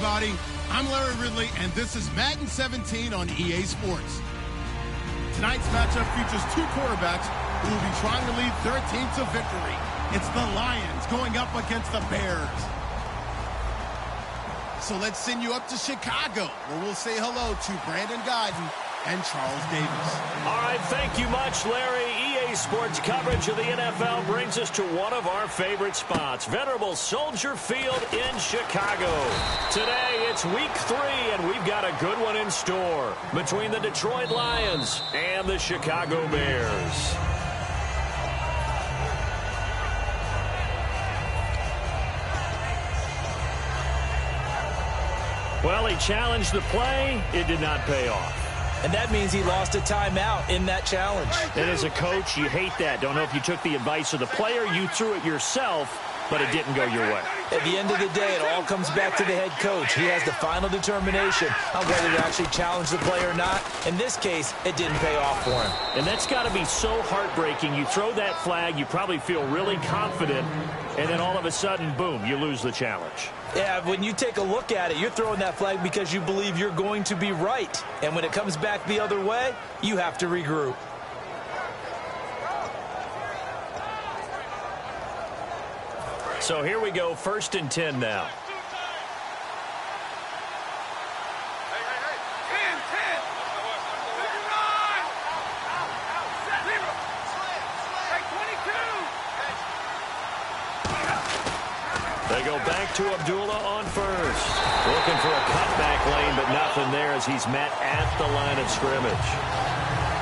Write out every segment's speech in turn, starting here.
everybody. I'm Larry Ridley, and this is Madden 17 on EA Sports. Tonight's matchup features two quarterbacks who will be trying to lead their team to victory. It's the Lions going up against the Bears. So let's send you up to Chicago, where we'll say hello to Brandon Guyton and Charles Davis. All right, thank you much, Larry. EA Sports coverage of the NFL brings us to one of our favorite spots, venerable Soldier Field in Chicago. Today, it's week 3, and we've got a good one in store between the Detroit Lions and the Chicago Bears. Well, he challenged the play. It did not pay off. And that means he lost a timeout in that challenge. And as a coach, you hate that. Don't know if you took the advice of the player, you threw it yourself, but it didn't go your way. At the end of the day, it all comes back to the head coach. He has the final determination on whether to actually challenge the play or not. In this case, it didn't pay off for him. And that's got to be so heartbreaking. You throw that flag, you probably feel really confident, and then all of a sudden, boom, you lose the challenge. Yeah, when you take a look at it, you're throwing that flag because you believe you're going to be right. And when it comes back the other way, you have to regroup. So here we go, 1st and 10 now. They go back to Abdullah on first. Looking for a cutback lane, but nothing there as he's met at the line of scrimmage.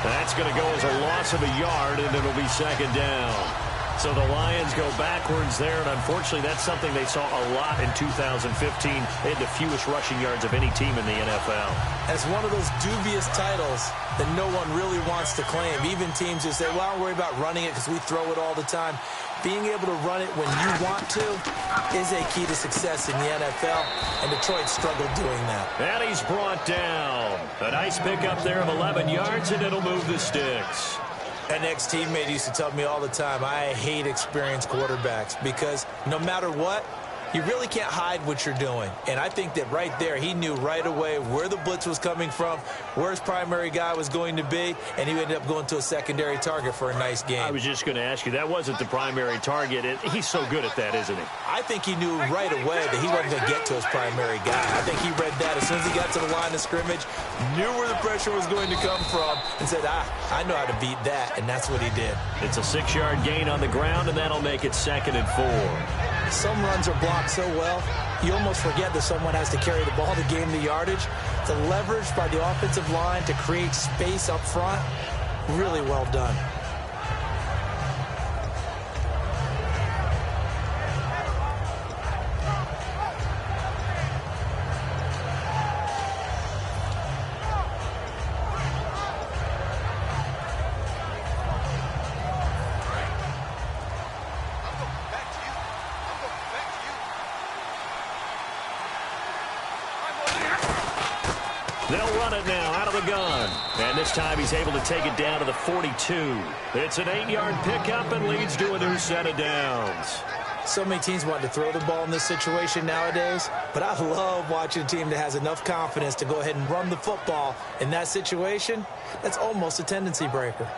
That's going to go as a loss of a yard, and it'll be 2nd down. So the Lions go backwards there, and unfortunately that's something they saw a lot in 2015. They had the fewest rushing yards of any team in the NFL. That's one of those dubious titles that no one really wants to claim. Even teams who say, well, I don't worry about running it because we throw it all the time. Being able to run it when you want to is a key to success in the NFL, and Detroit struggled doing that. And he's brought down. A nice pickup there of 11 yards, and it'll move the sticks. An ex-teammate used to tell me all the time, I hate experienced quarterbacks because no matter what, you really can't hide what you're doing. And I think that right there, he knew right away where the blitz was coming from, where his primary guy was going to be, and he ended up going to a secondary target for a nice game. I was just going to ask you, that wasn't the primary target. He's so good at that, isn't he? I think he knew right away that he wasn't going to get to his primary guy. I think he read that as soon as he got to the line of scrimmage, knew where the pressure was going to come from, and said, I know how to beat that, and that's what he did. It's a 6-yard gain on the ground, and that'll make it 2nd and 4. Some runs are blocked so well, you almost forget that someone has to carry the ball to gain the yardage. The leverage by the offensive line to create space up front, really well done. They'll run it now out of the gun. And this time he's able to take it down to the 42. It's an 8-yard pickup and leads to a new set of downs. So many teams want to throw the ball in this situation nowadays, but I love watching a team that has enough confidence to go ahead and run the football in that situation. That's almost a tendency breaker.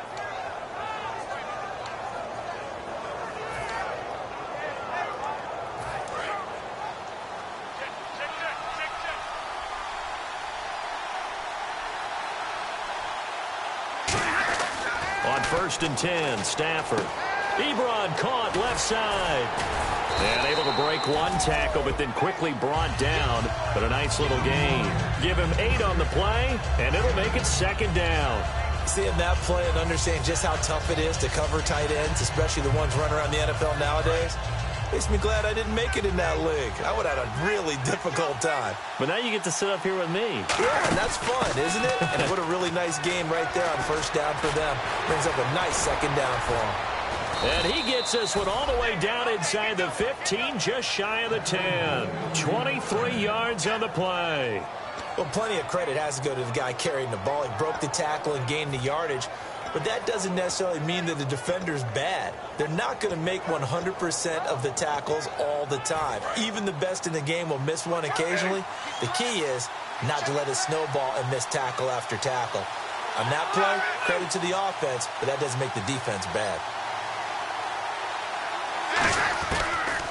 On 1st and 10, Stafford. Ebron caught left side. And able to break one tackle, but then quickly brought down. But a nice little gain. Give him 8 on the play, and it'll make it 2nd down. Seeing that play and understanding just how tough it is to cover tight ends, especially the ones running around the NFL nowadays, makes me glad I didn't make it in that league. I would have had a really difficult time. But now you get to sit up here with me. Yeah, and that's fun, isn't it? And what a really nice game right there on 1st down for them. Brings up a nice 2nd down for them. And he gets this one all the way down inside the 15, just shy of the 10. 23 yards on the play. Well, plenty of credit has to go to the guy carrying the ball. He broke the tackle and gained the yardage. but that doesn't necessarily mean that the defender's bad. They're not going to make 100% of the tackles all the time. Even the best in the game will miss one occasionally. The key is not to let it snowball and miss tackle after tackle. On that play, credit to the offense, but that doesn't make the defense bad.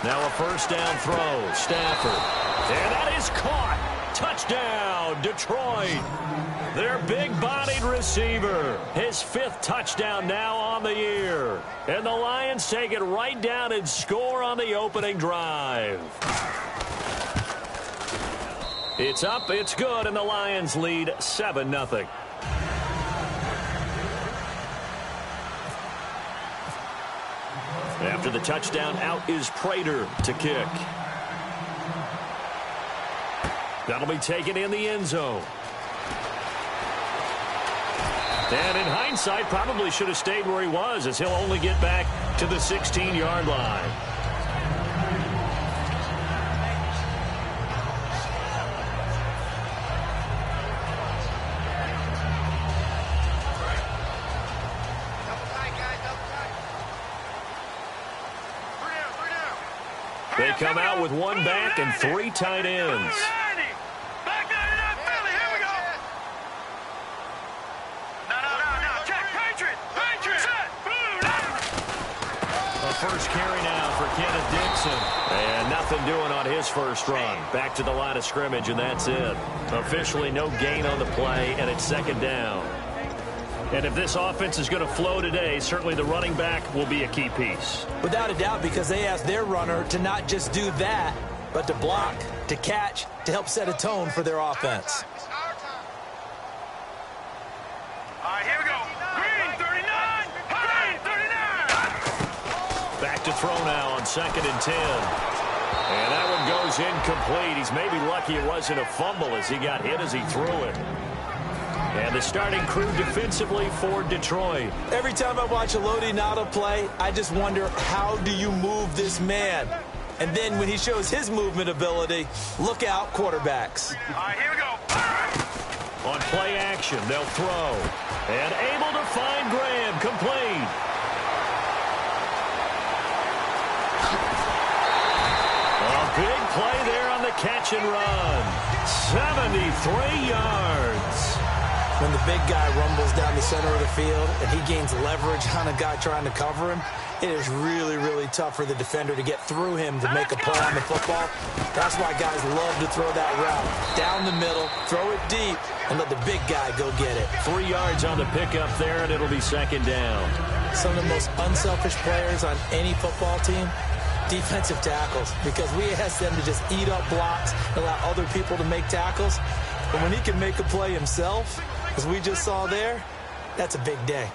Now a first down throw, Stafford. And that is caught. Touchdown, Detroit. Their big-bodied receiver. His 5th touchdown now on the year. And the Lions take it right down and score on the opening drive. It's up, it's good, and the Lions lead 7-0. After the touchdown, out is Prater to kick. That'll be taken in the end zone. And in hindsight, probably should have stayed where he was, as he'll only get back to the 16-yard line. They come out with 1 back and 3 tight ends. First carry now for Kenneth Dixon. And nothing doing on his first run. Back to the line of scrimmage, and that's it. Officially no gain on the play, and it's 2nd down. And if this offense is going to flow today, certainly the running back will be a key piece. Without a doubt, because they asked their runner to not just do that, but to block, to catch, to help set a tone for their offense. All right, here we go. Green 39. Green 39. Back to throw now on 2nd and 10. And that one goes incomplete. He's maybe lucky it wasn't a fumble as he got hit as he threw it. And the starting crew defensively for Detroit. Every time I watch a Lodi Nada play, I just wonder, how do you move this man? And then when he shows his movement ability, look out, quarterbacks. All right, here we go. On play action, they'll throw. And able to find Graham, complete. A big play there on the catch and run. 73 yards. When the big guy rumbles down the center of the field and he gains leverage on a guy trying to cover him, it is really, really tough for the defender to get through him to make a play on the football. That's why guys love to throw that route. Down the middle, throw it deep, and let the big guy go get it. 3 yards on the pickup there, and it'll be 2nd down. Some of the most unselfish players on any football team, defensive tackles, because we ask them to just eat up blocks and allow other people to make tackles. But when he can make a play himself, as we just saw there, that's a big day.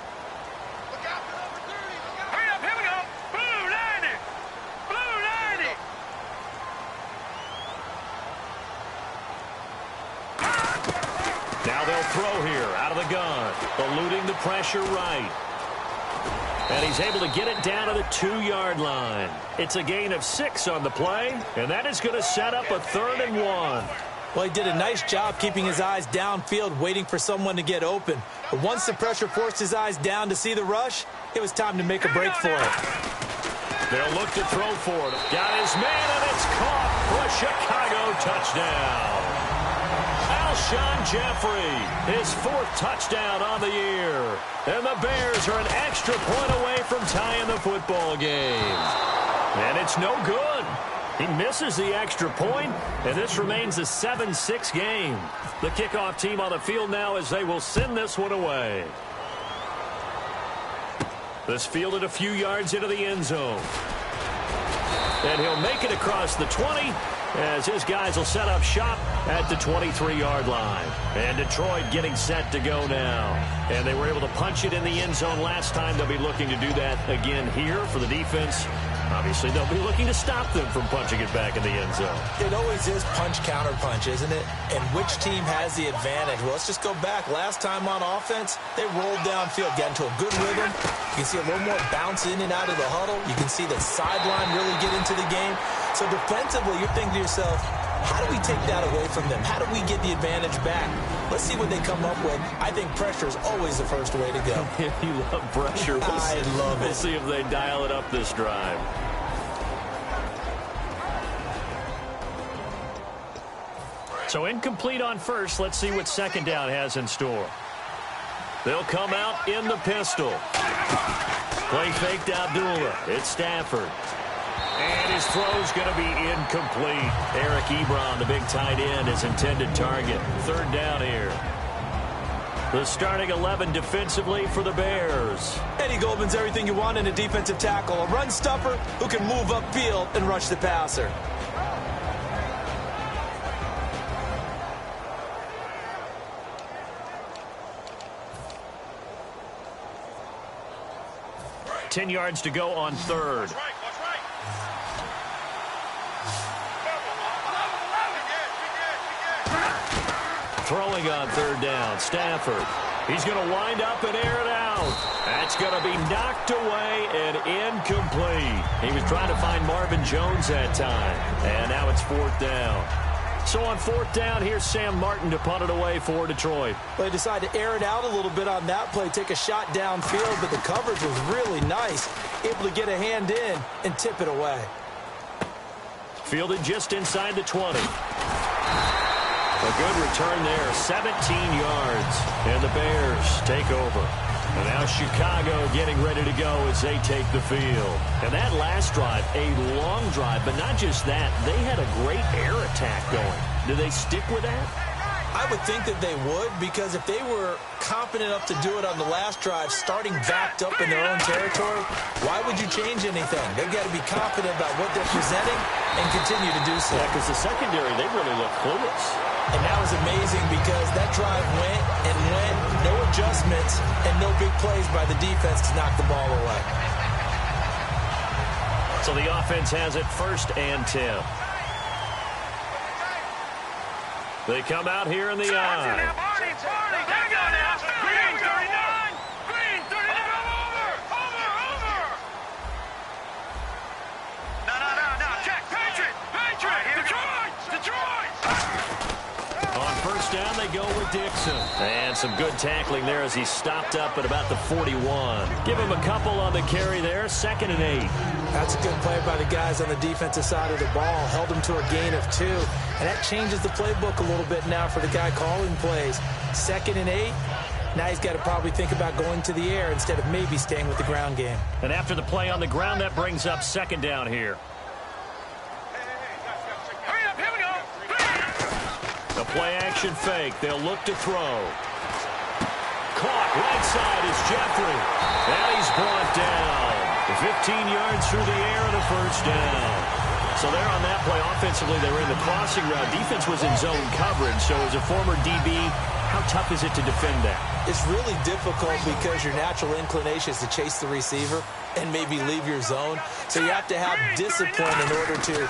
Hurry up, here we go. Blue 90. Blue 90. Now they'll throw here out of the gun, eluding the pressure right. And he's able to get it down to the 2-yard line. It's a gain of 6 on the play, and that is going to set up a 3rd and 1. Well, he did a nice job keeping his eyes downfield, waiting for someone to get open. But once the pressure forced his eyes down to see the rush, it was time to make a break for it. They'll look to throw for it. Got his man, and it's caught for a Chicago touchdown. Alshon Jeffrey, his 4th touchdown on the year. And the Bears are an extra point away from tying the football game. And it's no good. He misses the extra point, and this remains a 7-6 game. The kickoff team on the field now as they will send this one away. This fielded a few yards into the end zone. And he'll make it across the 20 as his guys will set up shop at the 23-yard line. And Detroit getting set to go now. And they were able to punch it in the end zone last time. They'll be looking to do that again here for the defense. Obviously, they'll be looking to stop them from punching it back in the end zone. It always is punch-counter-punch, isn't it? And which team has the advantage? Well, let's just go back. Last time on offense, they rolled downfield, got into a good rhythm. You can see a little more bounce in and out of the huddle. You can see the sideline really get into the game. So defensively, you're thinking to yourself, How do we take that away from them? How do we get the advantage back? Let's see what they come up with. I think pressure is always the first way to go. You love pressure. I love it. We'll see if they dial it up this drive. So incomplete on first. Let's see what second down has in store. They'll come out in the pistol. Play faked Abdullah. It's Stafford. And his throw's going to be incomplete. Eric Ebron, the big tight end, his intended target. Third down here. The starting 11 defensively for the Bears. Eddie Goldman's everything you want in a defensive tackle. A run stuffer who can move upfield and rush the passer. Ten yards to go on third. Throwing on third down, Stafford. He's going to wind up and air it out. That's going to be knocked away and incomplete. He was trying to find Marvin Jones that time. And now it's fourth down. So on fourth down, here's Sam Martin to punt it away for Detroit. They decided to air it out a little bit on that play, take a shot downfield, but the coverage was really nice. Able to get a hand in and tip it away. Fielded just inside the 20. A good return there, 17 yards. And the Bears take over. And now Chicago getting ready to go as they take the field. And that last drive, a long drive, but not just that. They had a great air attack going. Do they stick with that? I would think that they would, because if they were confident enough to do it on the last drive, starting backed up in their own territory, why would you change anything? They've got to be confident about what they're presenting and continue to do so. Yeah, because the secondary, they really look clueless. And that was amazing because that drive went and went, no adjustments, and no big plays by the defense to knock the ball away. So the offense has it 1st and 10. They come out here in the eye. Green 39! Green 39! Over! No. Check! Patriot! Detroit! On first down, they go with Dixon. And some good tackling there as he stopped up at about the 41. Give him a couple on the carry there. 2nd and 8. That's a good play by the guys on the defensive side of the ball. Held him to a gain of 2. And that changes the playbook a little bit now for the guy calling plays. 2nd and 8. Now he's got to probably think about going to the air instead of maybe staying with the ground game. And after the play on the ground, that brings up 2nd down here. Hurry up, here we go! The play action fake. They'll look to throw. Caught right side is Jeffrey. And he's brought down. 15 yards through the air and a first down. So there on that play, offensively, they were in the crossing route. Defense was in zone coverage. So as a former DB, how tough is it to defend that? It's really difficult because your natural inclination is to chase the receiver and maybe leave your zone. So you have to have discipline in order to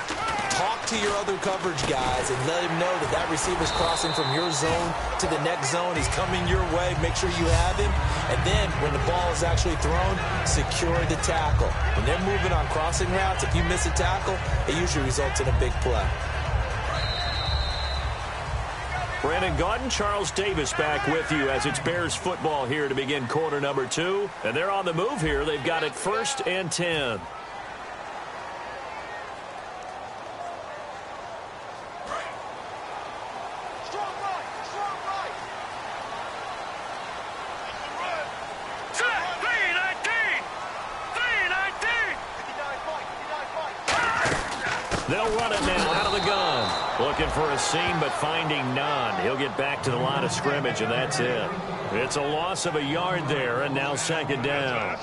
talk to your other coverage guys and let him know that that receiver's crossing from your zone to the next zone. He's coming your way. Make sure you have him. And then when the ball is actually thrown, secure the tackle. When they're moving on crossing routes, if you miss a tackle, it usually results in a big play. Brandon Gaudin, Charles Davis back with you as it's Bears football here to begin quarter number 2. And they're on the move here. They've got it 1st and 10. They'll run it now out of the gun. Looking for a seam, but finding none. He'll get back to the line of scrimmage, and that's it. It's a loss of a yard there, and now 2nd down.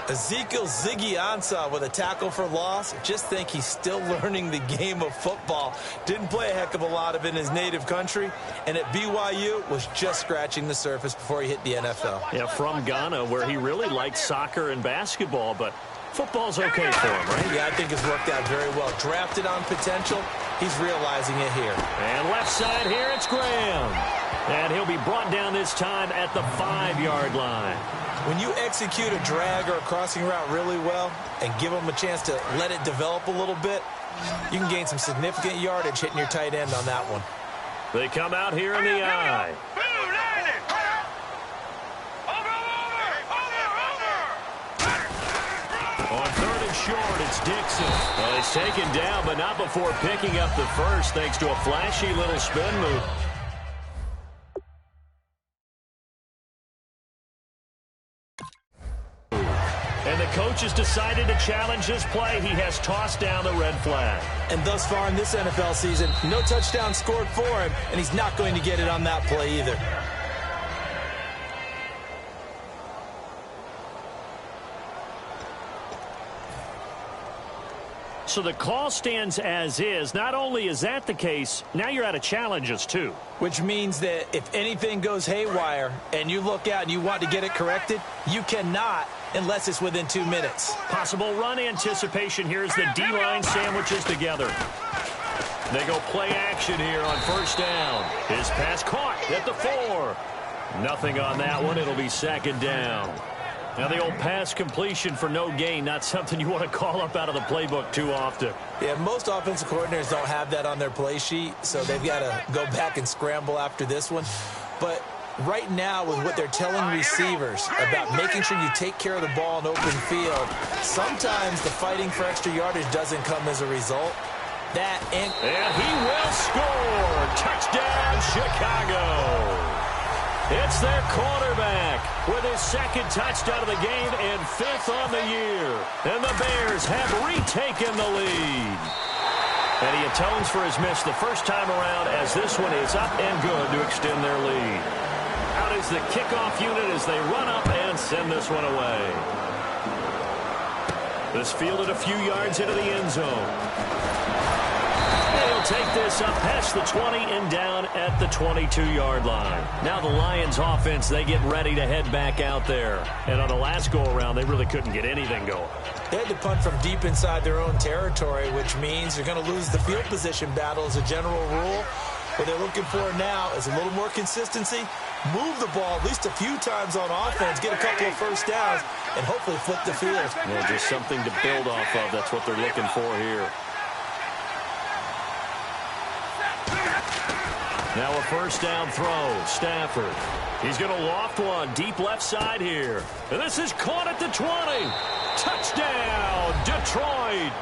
Ezekiel Ziggy Ansah with a tackle for loss. Just think he's still learning the game of football. Didn't play a heck of a lot of it in his native country, and at BYU was just scratching the surface before he hit the NFL. Yeah, from Ghana, where he really liked soccer and basketball, but football's okay for him, right? Yeah, I think it's worked out very well. Drafted on potential, he's realizing it here. And left side here, it's Graham. And he'll be brought down this time at the 5-yard line. When you execute a drag or a crossing route really well and give them a chance to let it develop a little bit, you can gain some significant yardage hitting your tight end on that one. They come out here in the eye. On 3rd and short, it's Dixon. Well, he's taken down, but not before picking up the first thanks to a flashy little spin move. And the coach has decided to challenge this play. He has tossed down the red flag. And thus far in this NFL season, no touchdown scored for him, and he's not going to get it on that play either. So the call stands as is. Not only is that the case, now you're out of challenges too. Which means that if anything goes haywire and you look out and you want to get it corrected, you cannot unless it's within 2 minutes. Possible run anticipation here as the D-line sandwiches together. They go play action here on 1st down. His pass caught at the 4. Nothing on that one. It'll be 2nd down. Now the old pass completion for no gain, not something you want to call up out of the playbook too often. Yeah, most offensive coordinators don't have that on their play sheet, so they've got to go back and scramble after this one. But right now, with what they're telling receivers about making sure you take care of the ball in open field, sometimes the fighting for extra yardage doesn't come as a result. And he will score. Touchdown, Chicago. It's their quarterback with his 2nd touchdown of the game and 5th on the year. And the Bears have retaken the lead. And he atones for his miss the first time around as this one is up and good to extend their lead. Out is the kickoff unit as they run up and send this one away. This fielded a few yards into the end zone. Take this up past the 20 and down at the 22-yard line. Now the Lions offense, they get ready to head back out there. And on the last go-around, they really couldn't get anything going. They had to punt from deep inside their own territory, which means you're going to lose the field position battle as a general rule. What they're looking for now is a little more consistency, move the ball at least a few times on offense, get a couple of first downs, and hopefully flip the field. Yeah, just something to build off of. That's what they're looking for here. Now a 1st down throw. Stafford. He's going to loft one deep left side here. And this is caught at the 20. Touchdown, Detroit.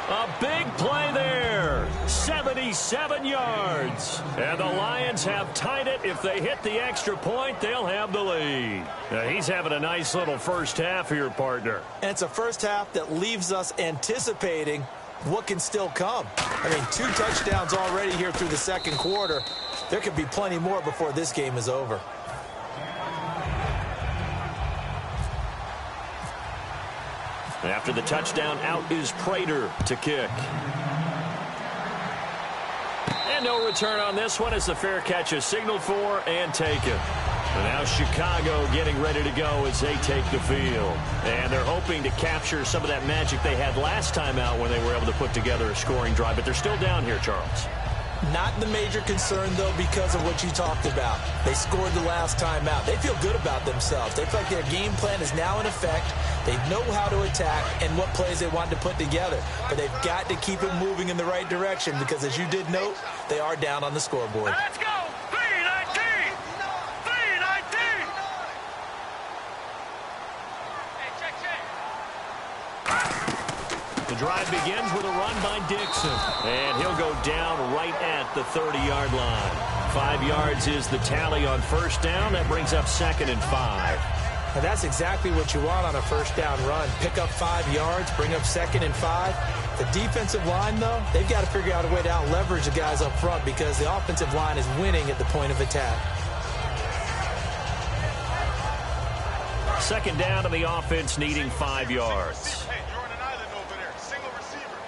A big play there. 77 yards. And the Lions have tied it. If they hit the extra point, they'll have the lead. Now he's having a nice little first half here, partner. And it's a first half that leaves us anticipating what can still come. I mean, 2 touchdowns already here through the 2nd quarter. There could be plenty more before this game is over. After the touchdown, out is Prater to kick. And no return on this one as the fair catch is signaled for and taken. And now Chicago getting ready to go as they take the field. And they're hoping to capture some of that magic they had last time out when they were able to put together a scoring drive. But they're still down here, Charles. Not the major concern, though, because of what you talked about. They scored the last time out. They feel good about themselves. They feel like their game plan is now in effect. They know how to attack and what plays they want to put together. But they've got to keep it moving in the right direction because, as you did note, they are down on the scoreboard. Let's go! 3-19! 3-19! The drive begins with a run by Dixon. And he'll go down right at the 30-yard line. 5 yards is the tally on 1st down. That brings up 2nd and 5. And that's exactly what you want on a 1st down run. Pick up 5 yards, bring up 2nd and 5. The defensive line, though, they've got to figure out a way to out-leverage the guys up front because the offensive line is winning at the point of attack. 2nd down to the offense needing 5 yards. Hey, you're on an island over there. Single receiver.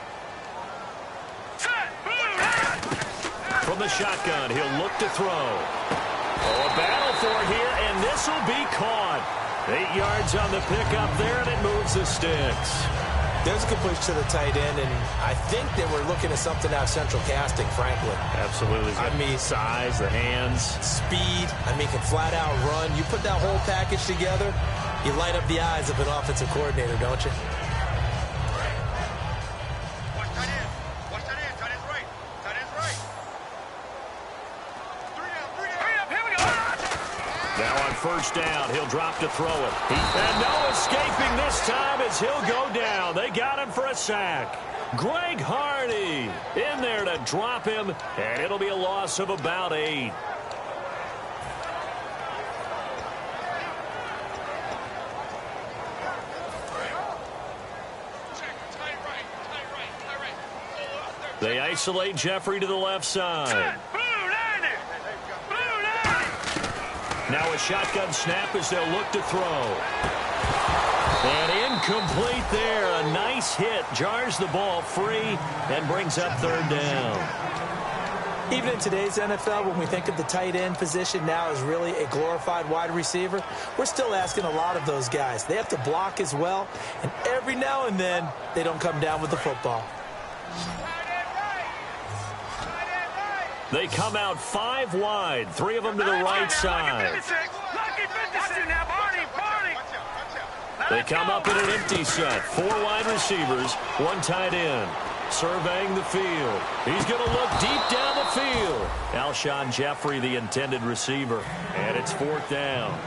From the shotgun, he'll look to throw. Oh, a battle for it here, and this will be caught. 8 yards on the pickup there, and it moves the sticks. There's a completion to the tight end, and I think they were looking at something out of central casting, frankly. Absolutely. I mean, size, the hands. Speed. I mean, can flat out run. You put that whole package together, you light up the eyes of an offensive coordinator, don't you? Watch tight end. Watch tight end. Tight end's right. Tight end's right. Three down. Here we go. Now on first down, he'll drop to throw it. And no escaping this time as he'll go down. They got him for a sack. Greg Hardy in there to drop him, and it'll be a loss of about 8. They isolate Jeffrey to the left side. Now a shotgun snap as they'll look to throw. And incomplete there. A nice hit. Jars the ball free and brings up third down. Even in today's NFL, when we think of the tight end position now as really a glorified wide receiver, we're still asking a lot of those guys. They have to block as well, and every now and then, they don't come down with the football. They come out 5 wide, 3 of them to the right side. They come up in an empty set. 4 wide receivers, 1 tight end. Surveying the field. He's going to look deep down the field. Alshon Jeffrey, the intended receiver. And it's 4th down.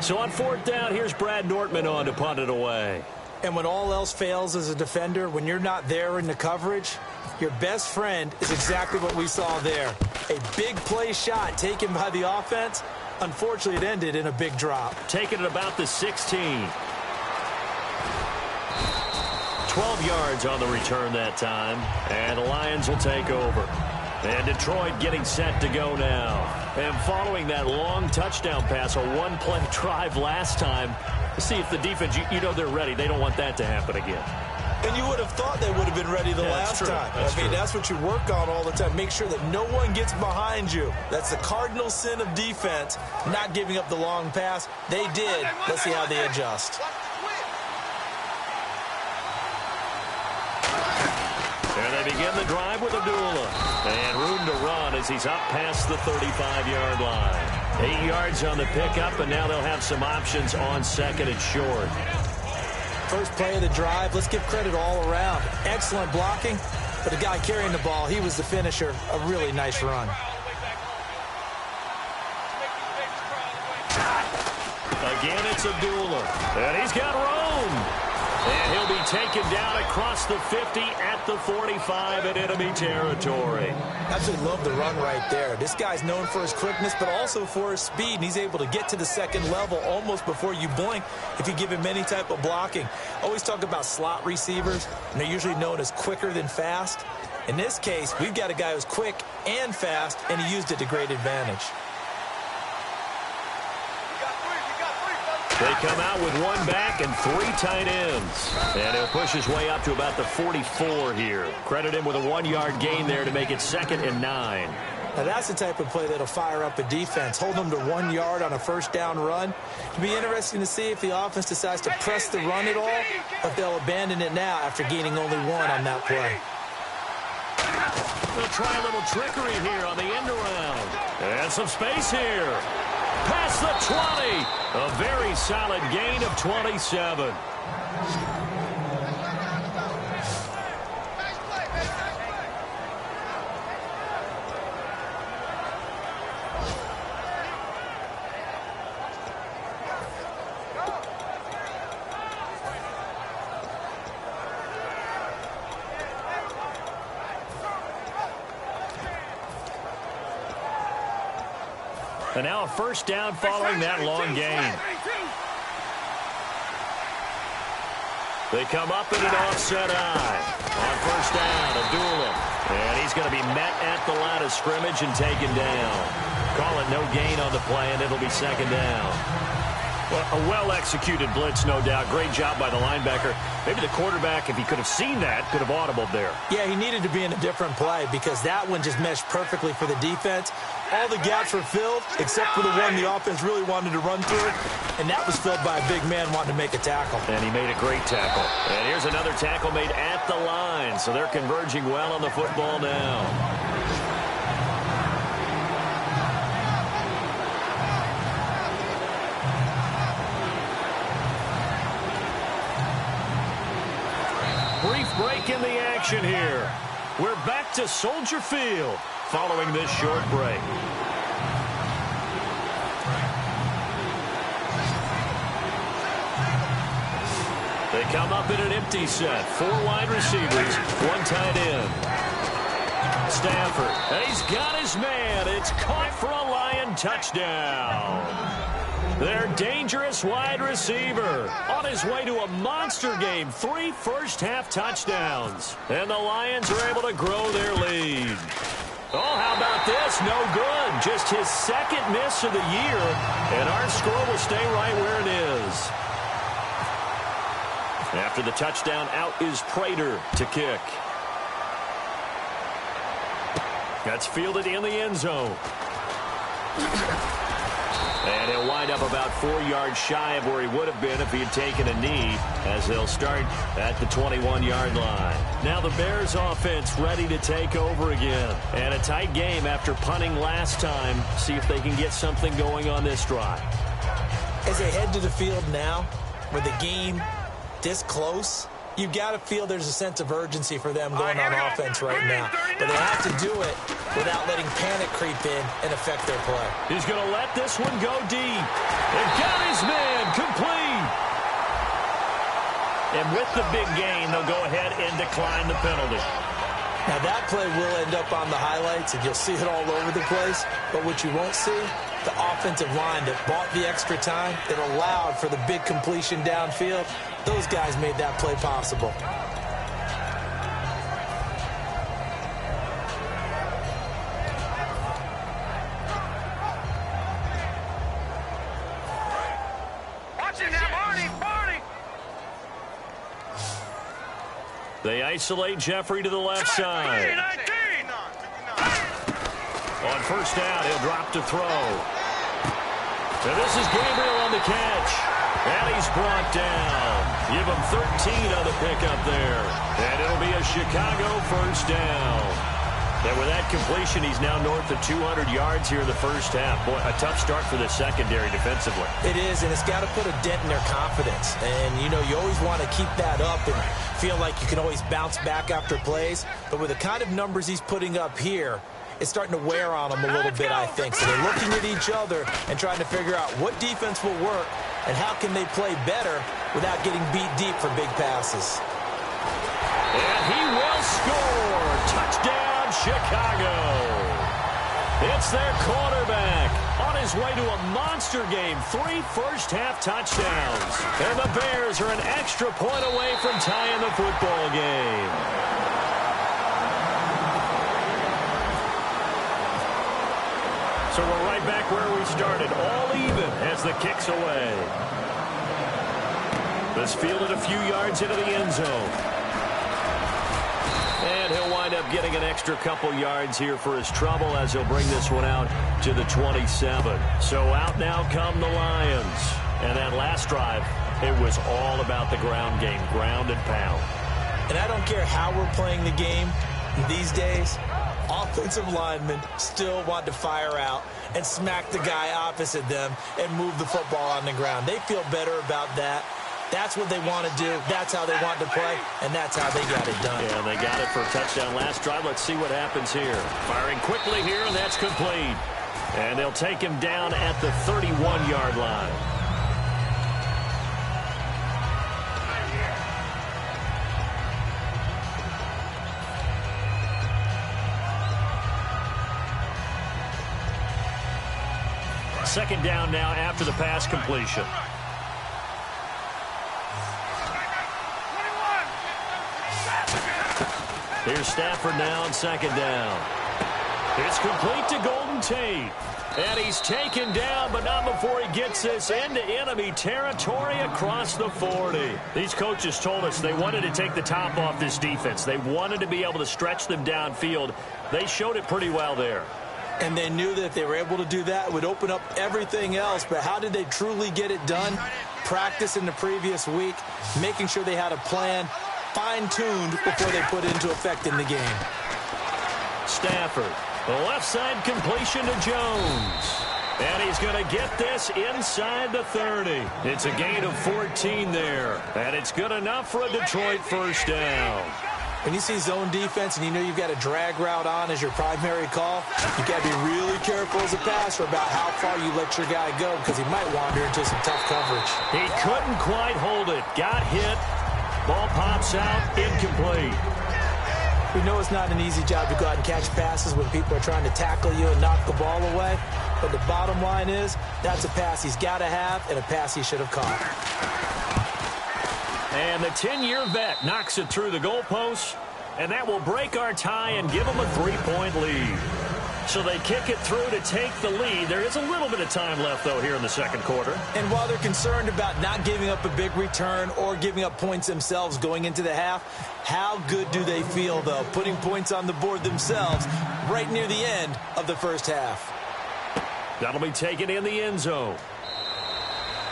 So on 4th down, here's Brad Nortman on to punt it away. And when all else fails as a defender, when you're not there in the coverage, your best friend is exactly what we saw there. A big play shot taken by the offense. Unfortunately, it ended in a big drop. Taking it about the 16. 12 yards on the return that time. And the Lions will take over. And Detroit getting set to go now. And following that long touchdown pass, a 1-play drive last time, see if the defense, you know they're ready. They don't want that to happen again. And you would have thought they would have been ready the last time. I mean, that's what you work on all the time. Make sure that no one gets behind you. That's the cardinal sin of defense, not giving up the long pass. They did. Let's see how they adjust. And they begin the drive with Abdullah. And room to run as he's up past the 35-yard line. 8 yards on the pickup, and now they'll have some options on second and short. First play of the drive, let's give credit all around. Excellent blocking, but the guy carrying the ball, he was the finisher. A really nice run. Again, it's Abdullah. And he's got room. And he'll be taken down across the 50 at the 45 in enemy territory. Absolutely love the run right there. This guy's known for his quickness, but also for his speed. And he's able to get to the second level almost before you blink if you give him any type of blocking. Always talk about slot receivers, and they're usually known as quicker than fast. In this case, we've got a guy who's quick and fast, and he used it to great advantage. They come out with 1 back and 3 tight ends. And he'll push his way up to about the 44 here. Credit him with a 1-yard gain there to make it 2nd and 9. Now that's the type of play that'll fire up a defense. Hold them to 1 yard on a first down run. It'll be interesting to see if the offense decides to press the run at all, or if they'll abandon it now after gaining only 1 on that play. They'll try a little trickery here on the end around. And some space here. Past the 20. A very solid gain of 27. And now a first down following that long gain. They come up in an offset eye. On first down, Abdullah. And he's going to be met at the line of scrimmage and taken down. Call it no gain on the play, and it'll be 2nd down. Well, a well-executed blitz, no doubt. Great job by the linebacker. Maybe the quarterback, if he could have seen that, could have audibled there. Yeah, he needed to be in a different play because that one just meshed perfectly for the defense. All the gaps were filled except for the one the offense really wanted to run through, and that was filled by a big man wanting to make a tackle. And he made a great tackle. And here's another tackle made at the line, so they're converging well on the football now. Brief break in the action here. We're back to Soldier Field following this short break. They come up in an empty set. 4 wide receivers, 1 tight end. Stafford, and he's got his man. It's caught for a Lion touchdown. Their dangerous wide receiver on his way to a monster game. 3 first-half touchdowns. And the Lions are able to grow their lead. Oh, how about this? No good. Just his second miss of the year. And our score will stay right where it is. After the touchdown, out is Prater to kick. That's fielded in the end zone. And he'll wind up about 4 yards shy of where he would have been if he had taken a knee, as they'll start at the 21-yard line. Now the Bears offense ready to take over again. And a tight game after punting last time. See if they can get something going on this drive. As they head to the field now, with the game this close, you've got to feel there's a sense of urgency for them going on offense right now. But they have to do it without letting panic creep in and affect their play. He's going to let this one go deep. And got his man complete. And with the big gain, they'll go ahead and decline the penalty. Now that play will end up on the highlights, and you'll see it all over the place. But what you won't see, the offensive line that bought the extra time, that allowed for the big completion downfield, those guys made that play possible. They isolate Jeffrey to the left side. On first down, he'll drop to throw. And this is Gabriel on the catch. And he's brought down. Give him 13 on the pickup there. And it'll be a Chicago first down. And with that completion, he's now north of 200 yards here in the first half. Boy, a tough start for the secondary defensively. It is, and it's got to put a dent in their confidence. And, you know, you always want to keep that up and feel like you can always bounce back after plays. But with the kind of numbers he's putting up here, it's starting to wear on them a little bit, I think. So they're looking at each other and trying to figure out what defense will work and how can they play better without getting beat deep for big passes. And he will score. Touchdown, Chicago. It's their quarterback on his way to a monster game. 3 first-half touchdowns. And the Bears are an extra point away from tying the football game. So we're right back where we started, all even as the kick's away. This fielded a few yards into the end zone. And he'll wind up getting an extra couple yards here for his trouble as he'll bring this one out to the 27. So out now come the Lions. And that last drive, it was all about the ground game, ground and pound. And I don't care how we're playing the game these days, offensive linemen still want to fire out and smack the guy opposite them and move the football on the ground. They feel better about that. That's what they want to do. That's how they want to play, and that's how they got it done. Yeah, they got it for a touchdown last drive. Let's see what happens here. Firing quickly here, and that's complete. And they'll take him down at the 31-yard line. Second down now after the pass completion. Here's Stafford now on second down. It's complete to Golden Tate. And he's taken down, but not before he gets this into enemy territory across the 40. These coaches told us they wanted to take the top off this defense. They wanted to be able to stretch them downfield. They showed it pretty well there. And they knew that if they were able to do that, it would open up everything else. But how did they truly get it done? Practice in the previous week, making sure they had a plan, fine-tuned before they put it into effect in the game. Stafford, the left side completion to Jones. And he's going to get this inside the 30. It's a gain of 14 there. And it's good enough for a Detroit first down. When you see zone defense and you know you've got a drag route on as your primary call, you've got to be really careful as a passer about how far you let your guy go because he might wander into some tough coverage. He couldn't quite hold it. Got hit. Ball pops out. Incomplete. We know it's not an easy job to go out and catch passes when people are trying to tackle you and knock the ball away. But the bottom line is that's a pass he's got to have and a pass he should have caught. And the 10-year vet knocks it through the goalpost, and that will break our tie and give them a 3-point lead. So they kick it through to take the lead. There is a little bit of time left, though, here in the second quarter. And while they're concerned about not giving up a big return or giving up points themselves going into the half, how good do they feel, though, putting points on the board themselves right near the end of the first half? That'll be taken in the end zone.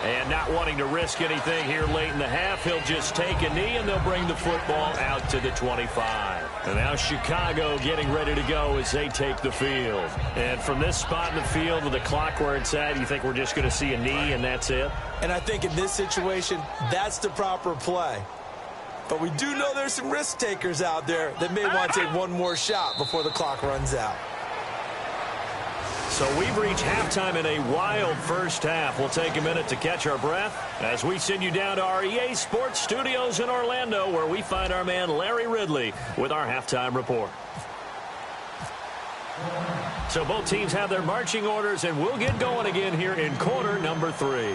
And not wanting to risk anything here late in the half, he'll just take a knee, and they'll bring the football out to the 25. And now Chicago getting ready to go as they take the field. And from this spot in the field with the clock where it's at, you think we're just going to see a knee and that's it? And I think in this situation, that's the proper play. But we do know there's some risk takers out there that may want to take one more shot before the clock runs out. So we've reached halftime in a wild first half. We'll take a minute to catch our breath as we send you down to our EA Sports Studios in Orlando, where we find our man Larry Ridley with our halftime report. So both teams have their marching orders, and we'll get going again here in quarter number 3.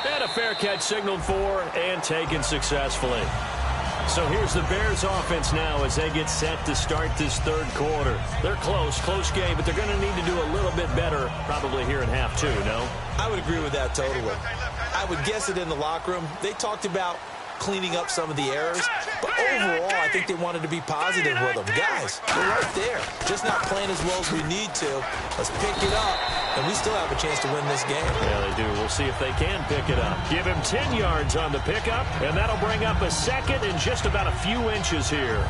And a fair catch signaled for and taken successfully. So here's the Bears offense now as they get set to start this third quarter. They're close game, but they're going to need to do a little bit better probably here in half 2, no? I would agree with that totally. I would guess it in the locker room. They talked about cleaning up some of the errors, but overall, I think they wanted to be positive with them. Guys, we're right there. Just not playing as well as we need to. Let's pick it up, and we still have a chance to win this game. Yeah, they do. We'll see if they can pick it up. Give him 10 yards on the pickup, and that'll bring up a second and just about a few inches here.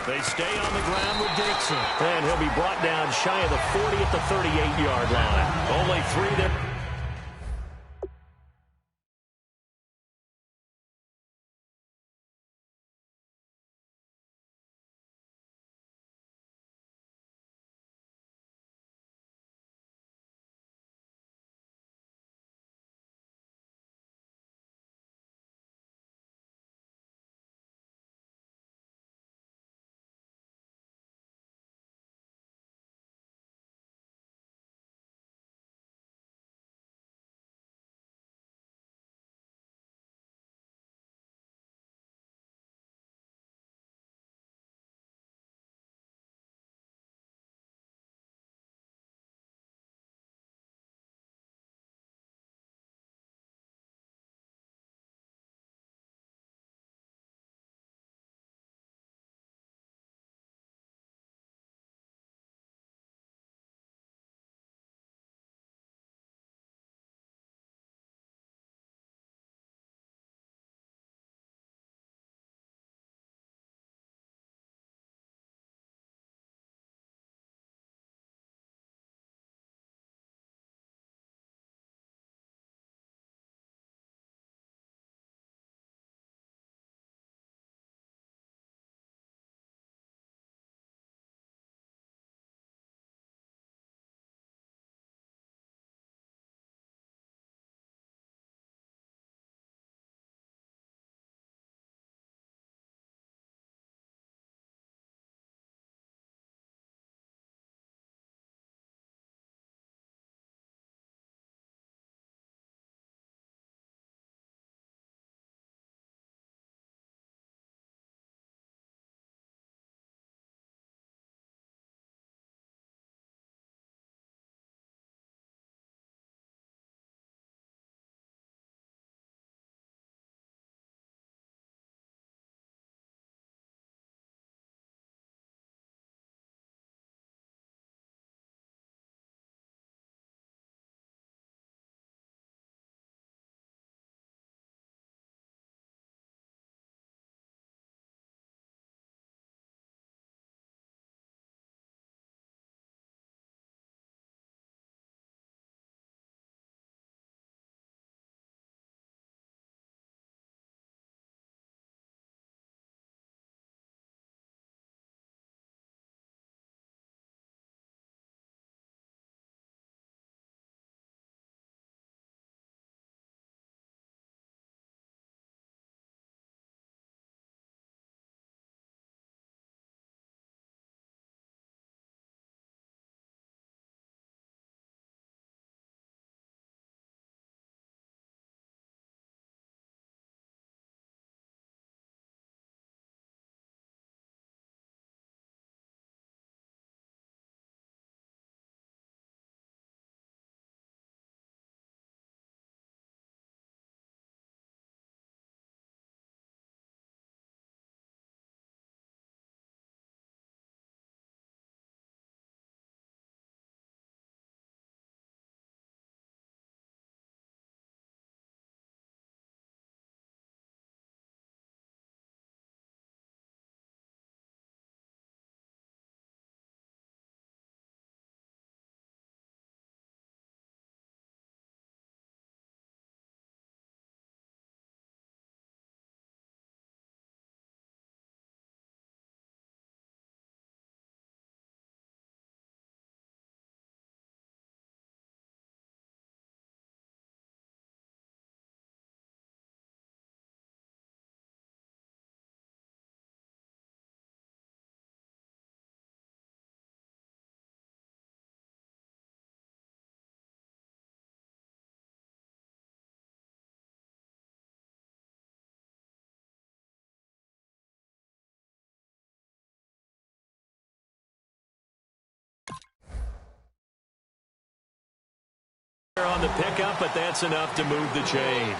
They stay on the ground with Dixon. And he'll be brought down shy of the 40 at the 38-yard line. Only 3 there. On the pickup, but that's enough to move the chains.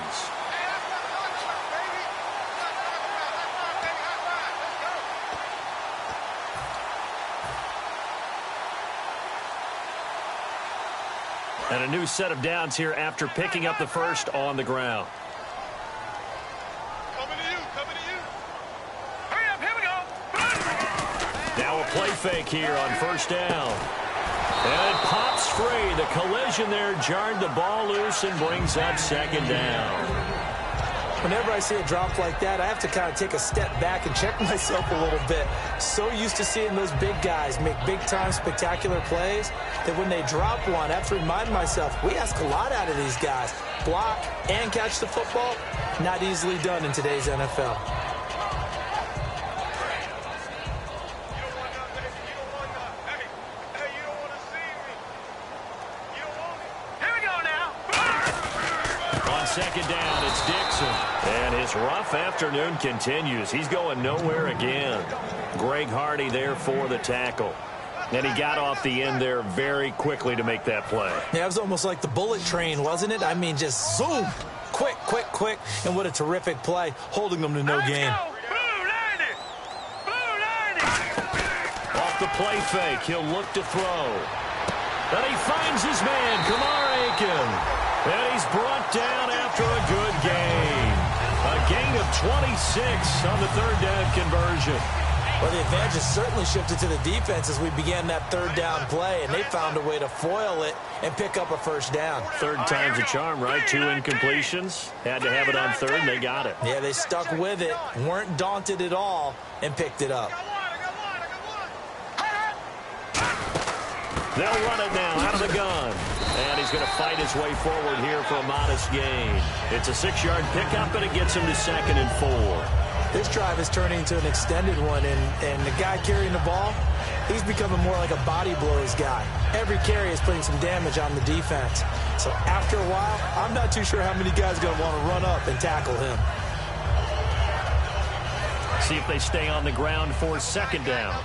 And a new set of downs here after picking up the first on the ground. Coming to you, coming to you. Hurry up, here we go. Now a play fake here on first down. And it pops free. The collision there jarred the ball loose and brings up second down. Whenever I see a drop like that, I have to kind of take a step back and check myself a little bit. So used to seeing those big guys make big-time spectacular plays that when they drop one, I have to remind myself, we ask a lot out of these guys. Block and catch the football, not easily done in today's NFL. Second down, it's Dixon. And his rough afternoon continues. He's going nowhere again. Greg Hardy there for the tackle. And he got off the end there very quickly to make that play. Yeah, it was almost like the bullet train, wasn't it? I mean, just zoom. Quick, quick, quick. And what a terrific play, holding them to no gain. Off the play fake, he'll look to throw. And he finds his man, Kamar Aiken. And he's brought down after a good gain. A gain of 26 on the third down conversion. Well, the advantage has certainly shifted to the defense as we began that third down play, and they found a way to foil it and pick up a first down. Third time's a charm, right? 2 incompletions. Had to have it on third, and they got it. Yeah, they stuck with it, weren't daunted at all, and picked it up. They'll run it now out of the gun. And he's going to fight his way forward here for a modest gain. It's a 6-yard pickup, and it gets him to 2nd and 4. This drive is turning into an extended one, and the guy carrying the ball, he's becoming more like a body blows guy. Every carry is putting some damage on the defense. So after a while, I'm not too sure how many guys are going to want to run up and tackle him. See if they stay on the ground for second down.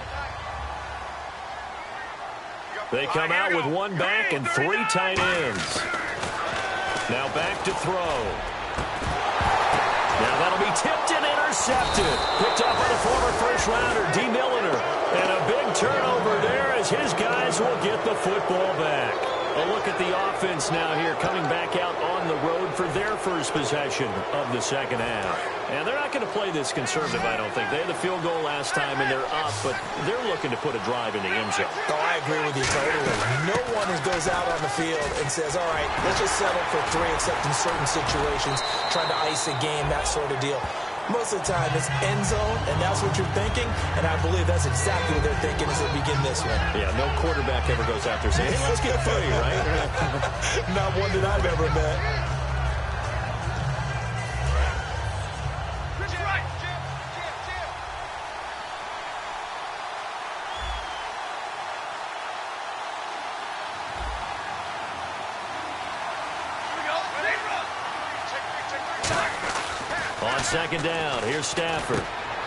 They come out with 1 back and 3 tight ends. Now back to throw. Now that'll be tipped and intercepted. Picked up by the former first-rounder, D. Milliner. And a big turnover there as his guys will get the football back. A look at the offense now here, coming back out on the road for their first possession of the second half. And they're not going to play this conservative, I don't think. They had the field goal last time, and they're up, but they're looking to put a drive in the end zone. Oh, I agree with you totally. No one goes out on the field and says, all right, let's just settle for 3, except in certain situations, trying to ice a game, that sort of deal. Most of the time, it's end zone, and that's what you're thinking, and I believe that's exactly what they're thinking as they begin this one. Yeah, no quarterback ever goes out there saying, hey, let's get 3, right? Not one that I've ever met. On second down, here's Stafford.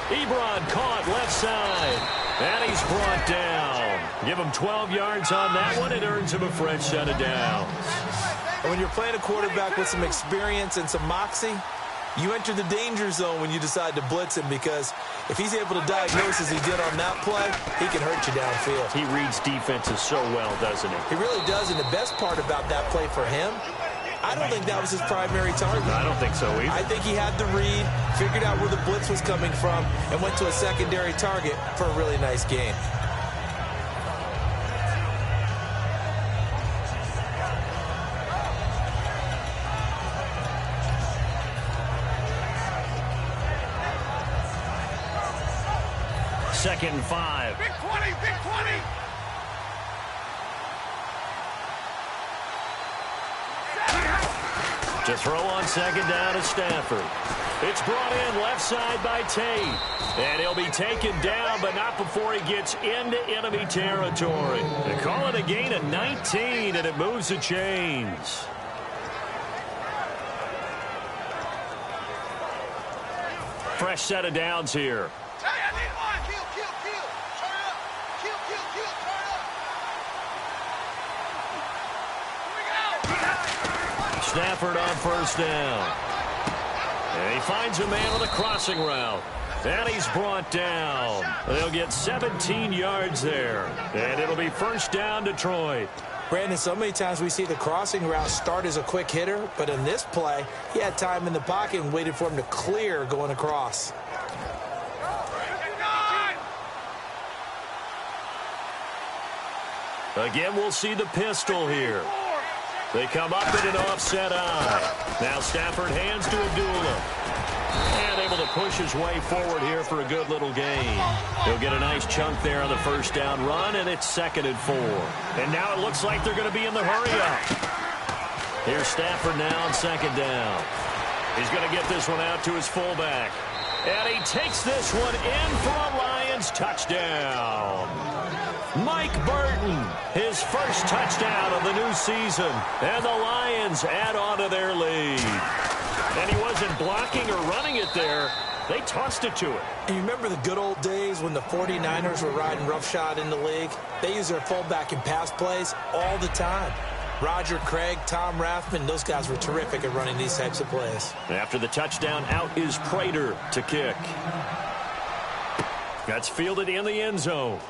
Ebron caught left side, and he's brought down. Give him 12 yards on that one. It earns him a fresh set of downs. And when you're playing a quarterback with some experience and some moxie, you enter the danger zone when you decide to blitz him, because if he's able to diagnose as he did on that play, he can hurt you downfield. He reads defenses so well, doesn't he? He really does, and the best part about that play for him, I don't think that was his primary target. I don't think so either. I think he had the read, figured out where the blitz was coming from, and went to a secondary target for a really nice gain. Second and 5. Big 20, big 20. To throw on second down is Stafford. It's brought in left side by Tate. And he'll be taken down, but not before he gets into enemy territory. They call it a gain of 19, and it moves the chains. Fresh set of downs here. Hey, I need one. Kill, kill, kill. Turn it up. Kill, kill, kill. Turn it up. Here we go. Stafford on first down. And he finds a man on the crossing route. And he's brought down. They'll get 17 yards there. And it'll be first down, Detroit. Brandon, so many times we see the crossing route start as a quick hitter, but in this play, he had time in the pocket and waited for him to clear going across. Again, we'll see the pistol here. They come up in an offset eye. Now Stafford hands to Abdullah. And able to push his way forward here for a good little gain. He'll get a nice chunk there on the first down run, and it's 2nd and 4. And now it looks like they're going to be in the hurry-up. Here's Stafford now on 2nd down. He's going to get this one out to his fullback. And he takes this one in for a Lions touchdown. Mike Burton, his first touchdown of the new season. And the Lions add on to their lead. And he wasn't blocking or running it there. They tossed it to him. And you remember the good old days when the 49ers were riding roughshod in the league? They used their fullback in pass plays all the time. Roger Craig, Tom Rathman, those guys were terrific at running these types of plays. After the touchdown, out is Prater to kick. That's fielded in the end zone.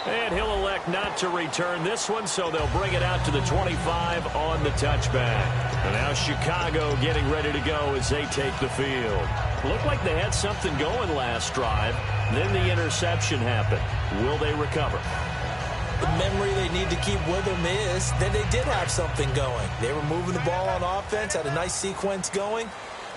And he'll elect not to return this one, so they'll bring it out to the 25 on the touchback. And now Chicago getting ready to go as they take the field. Looked like they had something going last drive. Then the interception happened. Will they recover? The memory they need to keep with them is that they did have something going. They were moving the ball on offense, had a nice sequence going.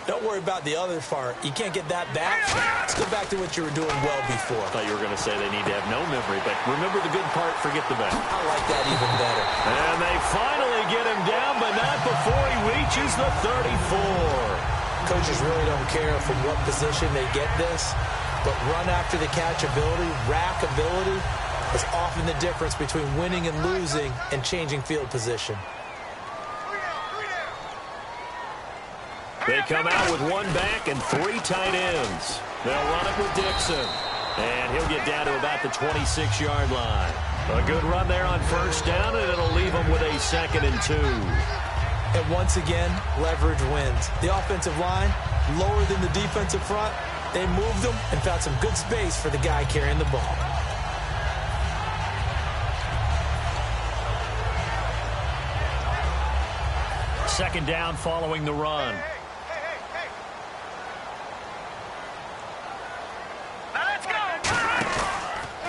Don't worry about the other part. You can't get that back. Let's go back to what you were doing well before. I thought you were going to say they need to have no memory, but remember the good part, forget the bad. I like that even better. And they finally get him down, but not before he reaches the 34. Coaches really don't care from what position they get this, but run after the catch ability, rack ability, is often the difference between winning and losing and changing field position. They come out with one back and 3 tight ends. They'll run it with Dixon. And he'll get down to about the 26-yard line. A good run there on first down, and it'll leave them with a 2nd and 2. And once again, leverage wins. The offensive line, lower than the defensive front. They moved them and found some good space for the guy carrying the ball. Second down following the run.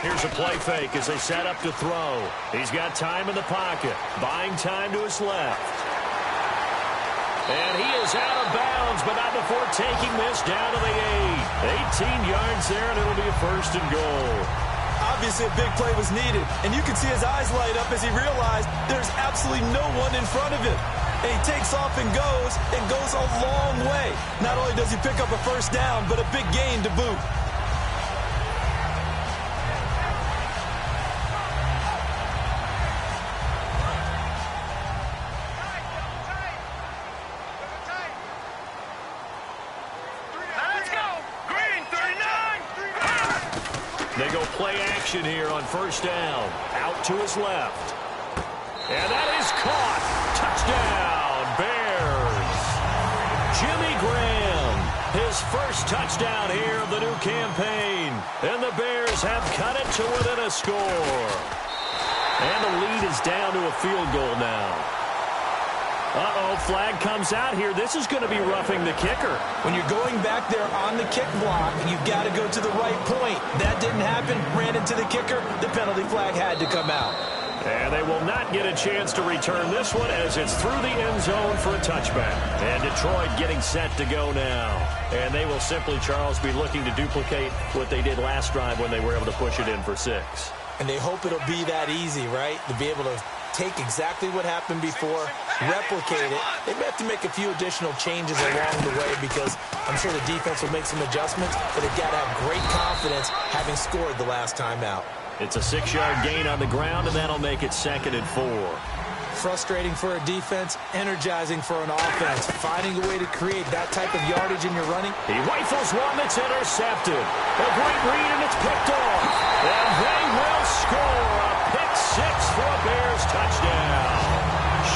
Here's a play fake as they set up to throw. He's got time in the pocket, buying time to his left. And he is out of bounds, but not before taking this down to the 8. 18 yards there, and it'll be a 1st and goal. Obviously, a big play was needed, and you can see his eyes light up as he realized there's absolutely no one in front of him. And he takes off and goes a long way. Not only does he pick up a 1st down, but a big gain to boot. They go play action here on first down. Out to his left. And that is caught. Touchdown, Bears. Jimmy Graham, his first touchdown here of the new campaign. And the Bears have cut it to within a score. And the lead is down to a field goal now. Uh-oh, flag comes out here. This is going to be roughing the kicker. When you're going back there on the kick block, you've got to go to the right point. That didn't happen. Ran into the kicker. The penalty flag had to come out. And they will not get a chance to return this one as it's through the end zone for a touchback. And Detroit getting set to go now. And they will simply, Charles, be looking to duplicate what they did last drive when they were able to push it in for 6. And they hope it'll be that easy, right? To be able to take exactly what happened before, replicate it. They may have to make a few additional changes along the way because I'm sure the defense will make some adjustments, but they've got to have great confidence having scored the last time out. It's a 6-yard gain on the ground, and that'll make it 2nd and 4. Frustrating for a defense, energizing for an offense. Finding a way to create that type of yardage in your running. He rifles one that's intercepted. A great read, and it's picked off. And they will score a pick 6 for a Bears touchdown.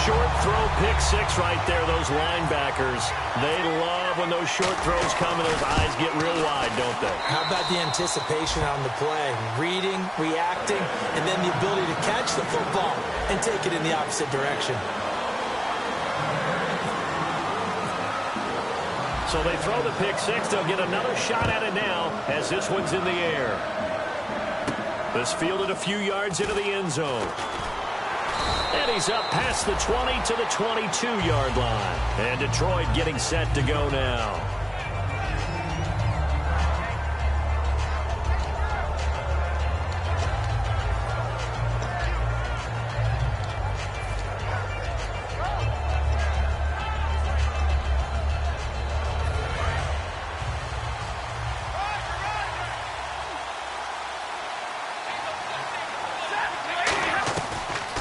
short throw pick six right there, those linebackers. They love when those short throws come and those eyes get real wide, don't they? How about the anticipation on the play? Reading, reacting, and then the ability to catch the football and take it in the opposite direction. So they throw the pick six. They'll get another shot at it now as this one's in the air. This fielded a few yards into the end zone. And he's up past the 20 to the 22-yard line. And Detroit getting set to go now.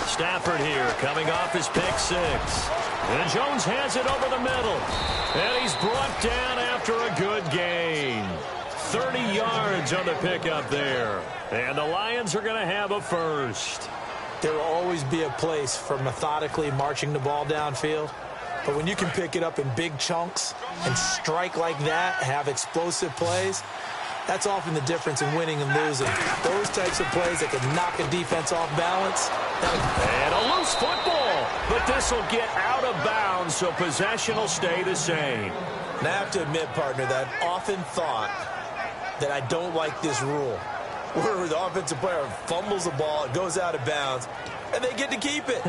Stafford here, coming off his pick six. And Jones has it over the middle. And he's brought down after a good gain. 30 yards on the pickup there. And the Lions are going to have a first. There will always be a place for methodically marching the ball downfield. But when you can pick it up in big chunks and strike like that, have explosive plays, that's often the difference in winning and losing. Those types of plays that can knock a defense off balance. And a loose football. But this will get out of bounds, so possession will stay the same. And I have to admit, partner, that I've often thought that I don't like this rule, where the offensive player fumbles the ball, it goes out of bounds, and they get to keep it.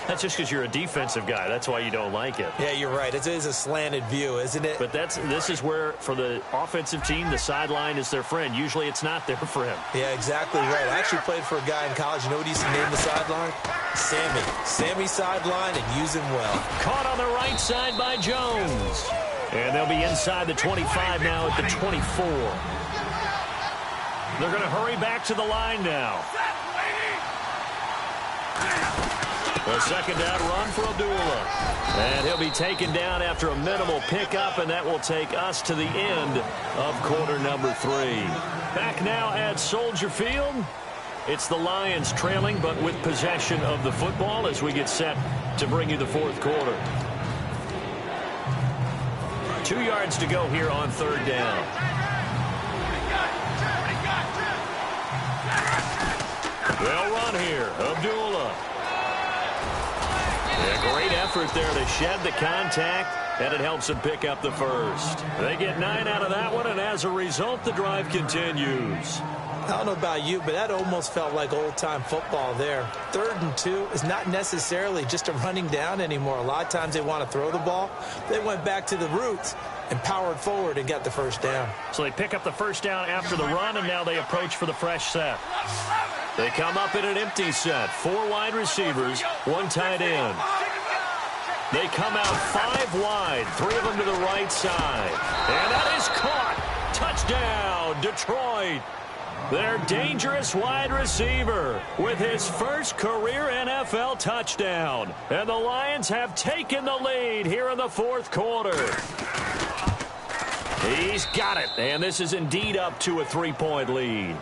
That's just because you're a defensive guy. That's why you don't like it. Yeah, you're right. It is a slanted view, isn't it? But this is where, for the offensive team, the sideline is their friend. Usually it's not there for him. Yeah, exactly right. I actually played for a guy in college. You know what he used to name the sideline? Sammy. Sammy sideline, and use him well. Caught on the right side by Jones. And they'll be inside the 25 now at the 24. They're going to hurry back to the line now. A second down run for Abdullah. And he'll be taken down after a minimal pickup, and that will take us to the end of quarter number 3. Back now at Soldier Field. It's the Lions trailing, but with possession of the football as we get set to bring you the fourth quarter. 2 yards to go here on third down. They'll run here. Abdullah. A great effort there to shed the contact, and it helps them pick up the first. They get 9 out of that one, and as a result, the drive continues. I don't know about you, but that almost felt like old-time football there. 3rd and 2 is not necessarily just a running down anymore. A lot of times they want to throw the ball. They went back to the roots and powered forward and got the first down. So they pick up the first down after the run, and now they approach for the fresh set. They come up in an empty set. 4 wide receivers, 1 tight end. They come out 5 wide, 3 of them to the right side. And that is caught. Touchdown, Detroit. Their dangerous wide receiver with his first career NFL touchdown. And the Lions have taken the lead here in the fourth quarter. He's got it, and this is indeed up to a 3-point lead.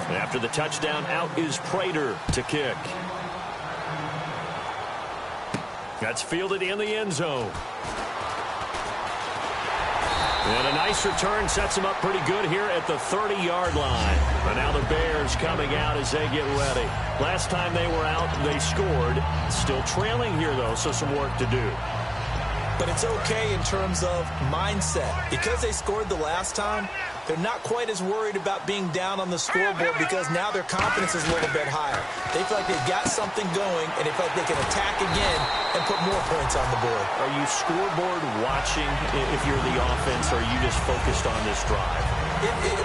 After the touchdown, out is Prater to kick. That's fielded in the end zone. And a nice return sets them up pretty good here at the 30-yard line. But now the Bears coming out as they get ready. Last time they were out, they scored. Still trailing here, though, so some work to do. But it's okay in terms of mindset. Because they scored the last time, they're not quite as worried about being down on the scoreboard because now their confidence is a little bit higher. They feel like they've got something going, and they feel like they can attack again and put more points on the board. Are you scoreboard watching if you're the offense, or are you just focused on this drive?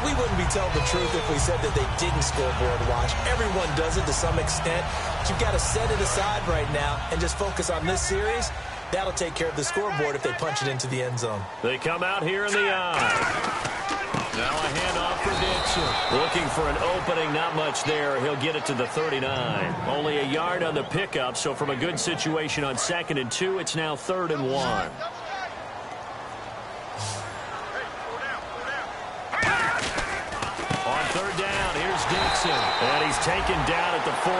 We wouldn't be telling the truth if we said that they didn't scoreboard watch. Everyone does it to some extent. But you've got to set it aside right now and just focus on this series. That'll take care of the scoreboard if they punch it into the end zone. They come out here in the eye. Now a handoff for Dixon. Looking for an opening, not much there. He'll get it to the 39. Only a yard on the pickup, so from a good situation on 2nd and 2, it's now 3rd and 1. On 3rd down, here's Dixon. And he's taken down at the 43,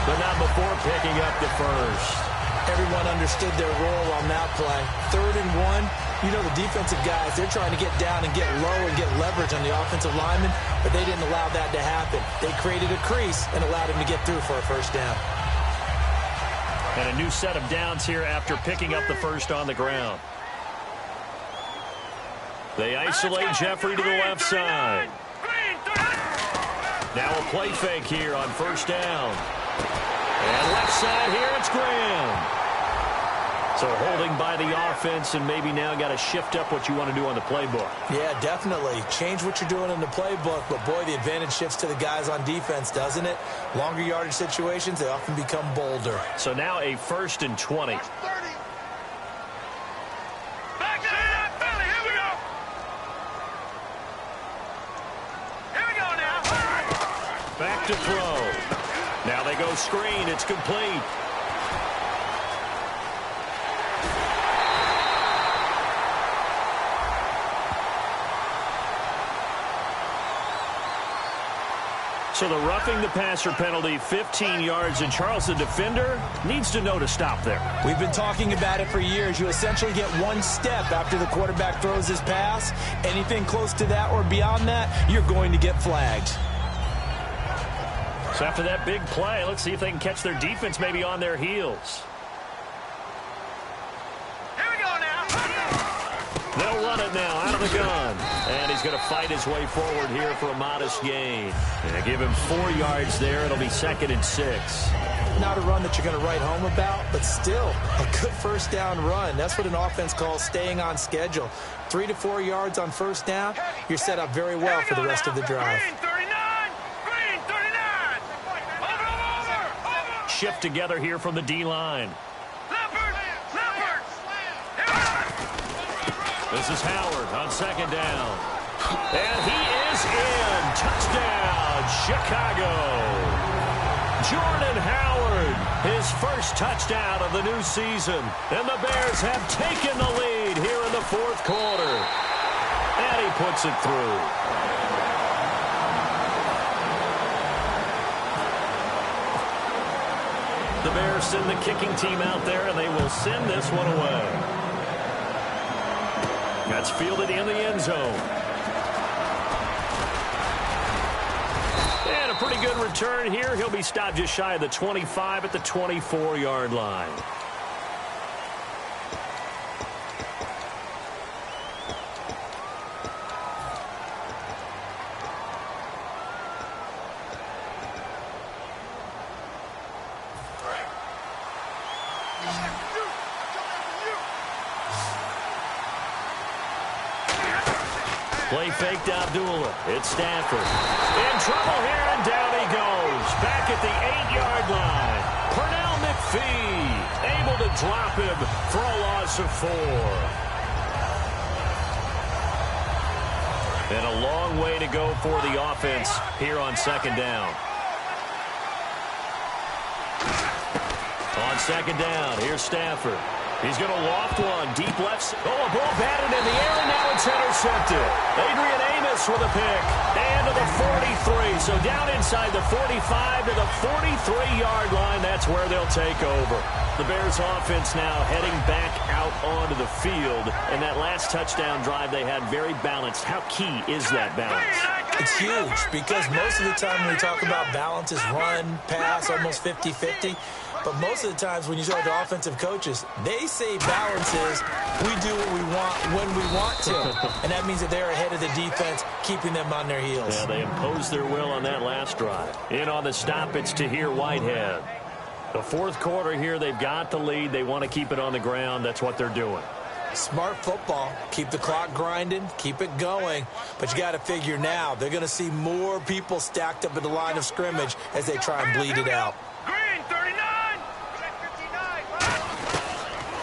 but not before picking up the first. Everyone understood their role on that play. 3rd and 1. You know the defensive guys, they're trying to get down and get low and get leverage on the offensive lineman, but they didn't allow that to happen. They created a crease and allowed him to get through for a first down. And a new set of downs here after picking up the first on the ground. They isolate Jeffrey to the left side. Now a play fake here on first down. And left side here, it's Graham. So holding by the offense, and maybe now got to shift up what you want to do on the playbook. Yeah, definitely. Change what you're doing in the playbook, but boy, the advantage shifts to the guys on defense, doesn't it? Longer yardage situations, they often become bolder. So now a 1st and 20. Back to throw. Now they go screen. It's complete. So the roughing the passer penalty, 15 yards, and Charles, the defender, needs to know to stop there. We've been talking about it for years. You essentially get one step after the quarterback throws his pass. Anything close to that or beyond that, you're going to get flagged. So after that big play, let's see if they can catch their defense maybe on their heels. Here we go now. They'll run it now out of the gun. And he's going to fight his way forward here for a modest gain. And give him 4 yards there. It'll be 2nd and 6. Not a run that you're going to write home about, but still a good first down run. That's what an offense calls staying on schedule. 3 to 4 yards on first down, you're set up very well for the rest of the drive. Green 39. Green 39. Over. Shift together here from the D-line. Leopard. This is Howard on 2nd down. And he is in. Touchdown, Chicago. Jordan Howard, his first touchdown of the new season. And the Bears have taken the lead here in the 4th quarter. And he puts it through. The Bears send the kicking team out there, and they will send this one away. That's fielded in the end zone. And a pretty good return here. He'll be stopped just shy of the 25 at the 24-yard line. Play fake to Abdullah. It's Stafford. In trouble here, and down he goes. Back at the 8-yard line. Pernell McPhee able to drop him for a loss of 4. And a long way to go for the offense here on 2nd down. On 2nd down, here's Stafford. He's going to loft one. Deep left. Oh, a ball batted in the air, and now it's intercepted. Adrian Amos with a pick. And to the 43. So down inside the 45 to the 43-yard line. That's where they'll take over. The Bears offense now heading back out onto the field. And that last touchdown drive they had very balanced. How key is that balance? It's huge because most of the time when we talk about balance is run, pass, almost 50-50. But most of the times when you talk to offensive coaches, they say balance is we do what we want when we want to. And that means that they're ahead of the defense, keeping them on their heels. Yeah, they imposed their will on that last drive. In on the stop, it's Tahir Whitehead. The 4th quarter here, they've got the lead. They want to keep it on the ground. That's what they're doing. Smart football. Keep the clock grinding. Keep it going. But you got to figure now, they're going to see more people stacked up at the line of scrimmage as they try and bleed it out. Green 39.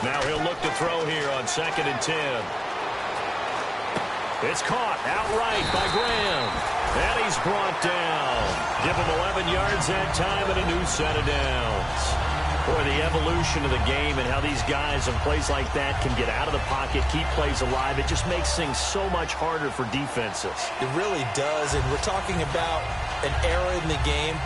Now he'll look to throw here on 2nd and 10. It's caught outright by Graham. And he's brought down. Give him 11 yards that time and a new set of downs. Boy, the evolution of the game and how these guys in plays like that can get out of the pocket, keep plays alive, it just makes things so much harder for defenses. It really does, and we're talking about an era in the game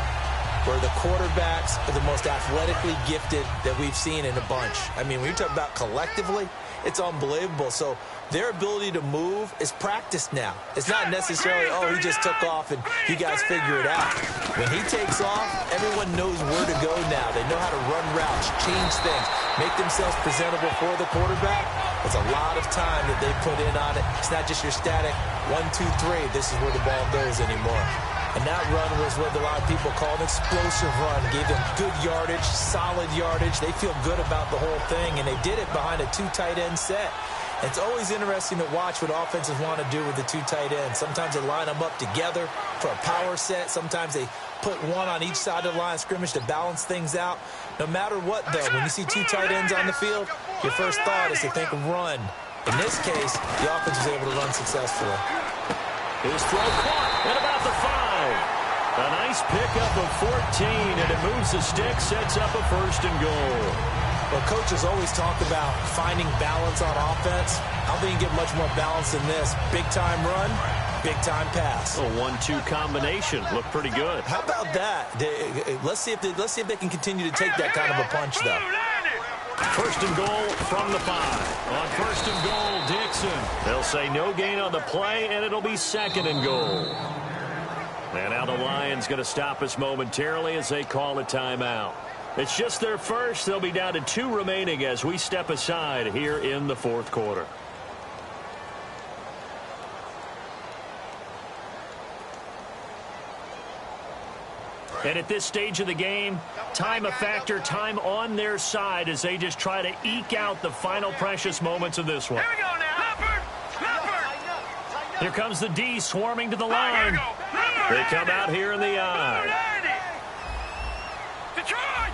where the quarterbacks are the most athletically gifted that we've seen in a bunch. I mean, when you talk about collectively, it's unbelievable. So their ability to move is practiced now. It's not necessarily, oh, he just took off and you guys figure it out. When he takes off, everyone knows where to go now. They know how to run routes, change things, make themselves presentable for the quarterback. It's a lot of time that they put in on it. It's not just your static 1, 2, 3. This is where the ball goes anymore. And that run was what a lot of people call an explosive run. Gave them good yardage, solid yardage. They feel good about the whole thing, and they did it behind a 2 tight end set. It's always interesting to watch what offenses want to do with the 2 tight ends. Sometimes they line them up together for a power set. Sometimes they put one on each side of the line of scrimmage to balance things out. No matter what, though, when you see 2 tight ends on the field, your first thought is to think of run. In this case, the offense was able to run successfully. His throw caught at about the 5. A nice pickup of 14, and it moves the stick, sets up a 1st and goal. Well, coaches always talk about finding balance on offense. I don't think you get much more balance than this. Big-time run, big-time pass. A 1-2 combination. Looked pretty good. How about that? Let's see if they can continue to take that kind of a punch, though. 1st and goal from the 5. On 1st and goal, Dixon. They'll say no gain on the play, and it'll be 2nd and goal. And now the Lions going to stop us momentarily as they call a timeout. It's just their first. They'll be down to 2 remaining as we step aside here in the 4th quarter. And at this stage of the game, time a factor, time on their side as they just try to eke out the final precious moments of this one. Here we go now. Leopard. Here comes the D swarming to the line. They come out here in the I. Detroit.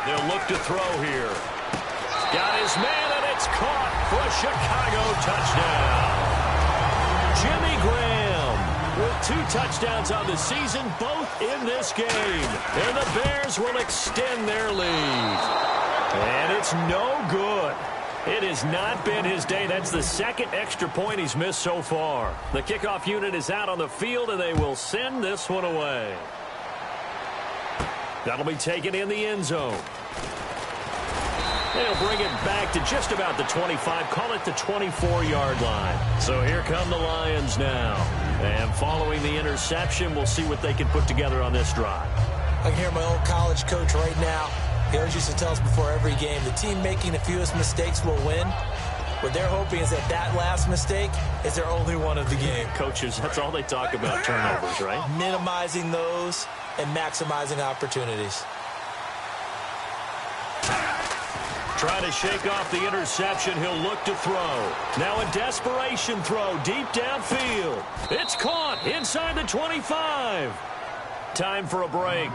They'll look to throw here. Got his man, and it's caught for a Chicago touchdown. Jimmy Graham with 2 touchdowns on the season, both in this game. And the Bears will extend their lead. And it's no good. It has not been his day. That's the 2nd extra point he's missed so far. The kickoff unit is out on the field, and they will send this one away. That'll be taken in the end zone. They'll bring it back to just about the 25. Call it the 24-yard line. So here come the Lions now. And following the interception, we'll see what they can put together on this drive. I can hear my old college coach right now. He always used to tell us before every game, the team making the fewest mistakes will win. What they're hoping is that last mistake is their only one of the game. Coaches, that's all they talk about, turnovers, right? Minimizing those and maximizing opportunities. Trying to shake off the interception. He'll look to throw. Now a desperation throw deep downfield. It's caught inside the 25. Time for a break.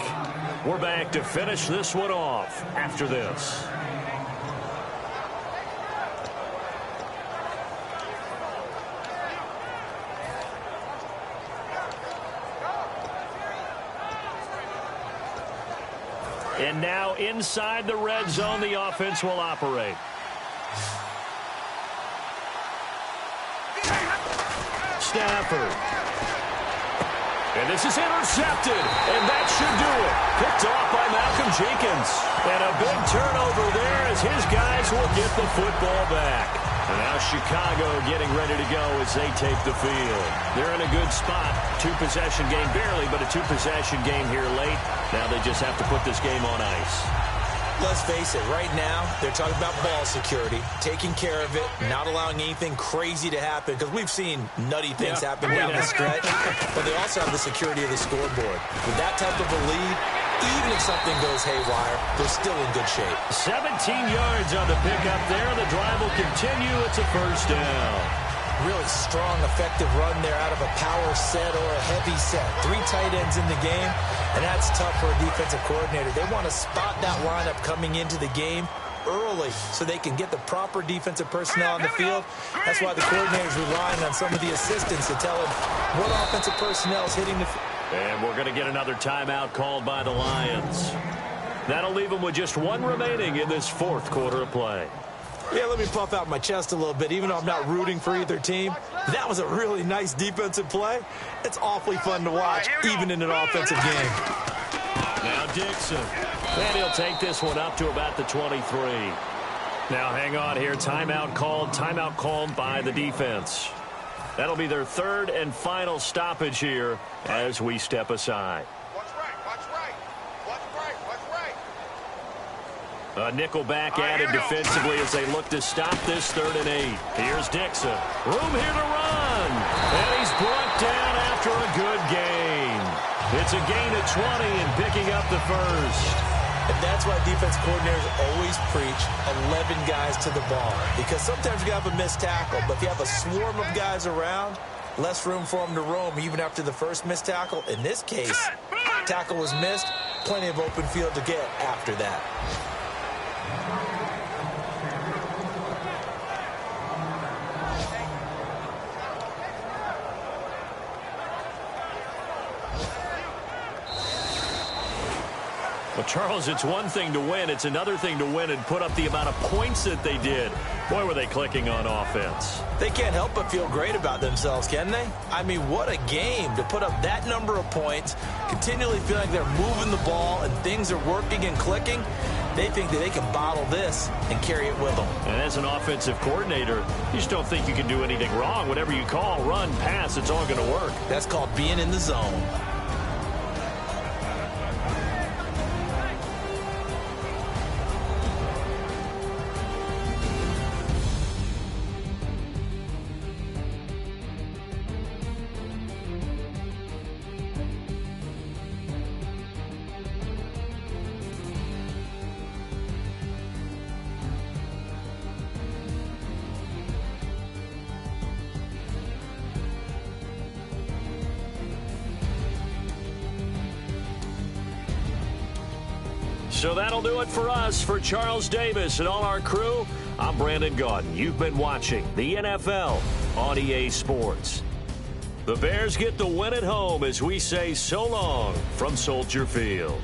We're back to finish this one off after this. And now inside the red zone, the offense will operate. Stafford. And this is intercepted, and that should do it. Picked off by Malcolm Jenkins. And a big turnover there as his guys will get the football back. And now Chicago getting ready to go as they take the field. They're in a good spot. 2-possession game barely, but a 2-possession game here late. Now they just have to put this game on ice. Let's face it, right now, they're talking about ball security, taking care of it, not allowing anything crazy to happen, because we've seen nutty things happen down the stretch, but they also have the security of the scoreboard. With that type of a lead, even if something goes haywire, they're still in good shape. 17 yards on the pickup there. The drive will continue. It's a 1st down. Really strong, effective run there out of a power set or a heavy set. 3 tight ends in the game, and that's tough for a defensive coordinator. They want to spot that lineup coming into the game early so they can get the proper defensive personnel on the field. That's why the coordinator's relying on some of the assistants to tell him what offensive personnel is hitting the field. And we're going to get another timeout called by the Lions. That'll leave them with just one remaining in this fourth quarter of play. Yeah, let me puff out my chest a little bit. Even though I'm not rooting for either team, that was a really nice defensive play. It's awfully fun to watch, even in an offensive game. Now Dixon. And he'll take this one up to about the 23. Now hang on here. Timeout called by the defense. That'll be their third and final stoppage here as we step aside. A nickel back added defensively as they look to stop this 3rd and 8. Here's Dixon. Room here to run. And he's brought down after a good gain. It's a gain of 20 and picking up the first. And that's why defense coordinators always preach 11 guys to the ball. Because sometimes you have a missed tackle, but if you have a swarm of guys around, less room for them to roam even after the first missed tackle. In this case, tackle was missed, plenty of open field to get after that. Well, Charles, it's one thing to win. It's another thing to win and put up the amount of points that they did. Boy, were they clicking on offense. They can't help but feel great about themselves, can they? I mean, what a game to put up that number of points, continually feel like they're moving the ball and things are working and clicking. They think that they can bottle this and carry it with them. And as an offensive coordinator, you just don't think you can do anything wrong. Whatever you call, run, pass, it's all going to work. That's called being in the zone. So that'll do it for us. For Charles Davis and all our crew, I'm Brandon Gaudin. You've been watching the NFL on EA Sports. The Bears get the win at home as we say so long from Soldier Field.